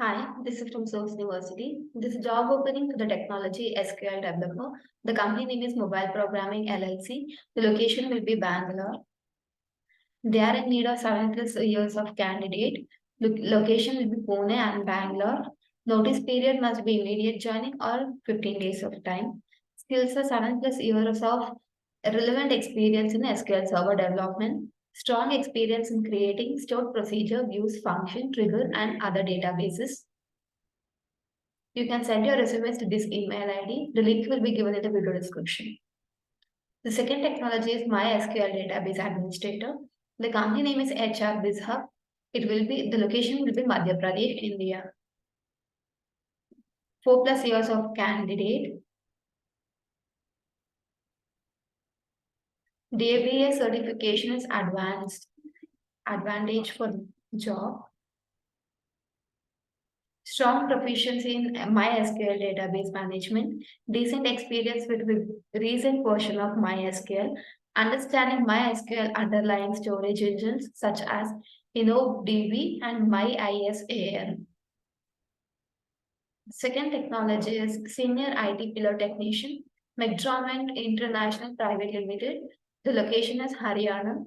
Hi, this is from Source University. This is job opening for the technology SQL Developer. The company name is Mobile Programming LLC. The location will be Bangalore. They are in need of 7+ years of candidate. Location will be Pune and Bangalore. Notice period must be immediate joining or 15 days of time. Skills are 7+ years of relevant experience in SQL Server development. Strong experience in creating stored procedure, views, function, trigger, and other databases. You can send your resumes to this email ID. The link will be given in the video description. The second technology is MySQL Database Administrator. The company name is BIZ HUB. The location will be Madhya Pradesh, India. 4+ years of candidate. DBA certification is advantage for job. Strong proficiency in MySQL database management, decent experience with recent version of MySQL, understanding MySQL underlying storage engines such as InnoDB and MyISAM. Second technology is Senior IT Pillar Technician, McDermott International Private Limited. The location is Haryana.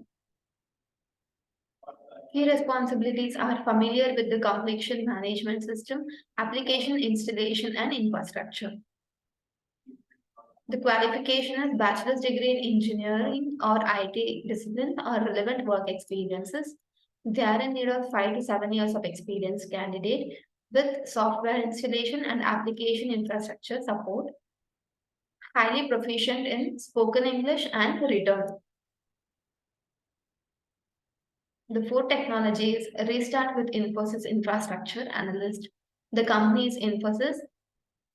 Key responsibilities are familiar with the completion management system, application installation, and infrastructure. The qualification is bachelor's degree in engineering or IT discipline or relevant work experiences. They are in need of 5 to 7 years of experience candidate with software installation and application infrastructure support. Highly proficient in spoken English and written. The fourth technology is restart with Infosys Infrastructure Analyst. The company is Infosys.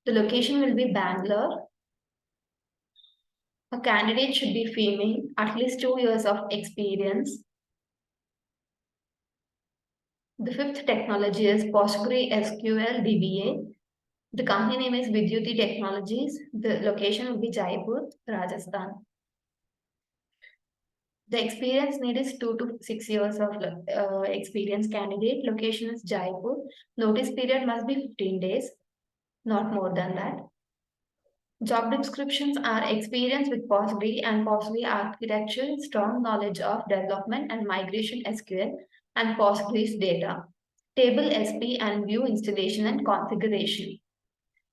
The location will be Bangalore. A candidate should be female, at least 2 years of experience. The fifth technology is PostgresSQL DBA. The company name is Vidhuti Technologies. The location will be Jaipur, Rajasthan. The experience need is 2 to 6 years of experience candidate. Location is Jaipur. Notice period must be 15 days, not more than that. Job descriptions are experience with Postgre and Postgre architecture, strong knowledge of development and migration SQL and Postgres data, table SP and view installation and configuration.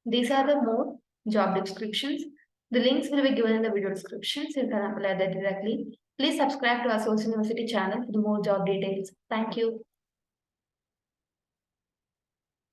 These are the more job descriptions. The links will be given in the video description, so you can apply that directly. Please subscribe to our Source University channel for the more job details. Thank you.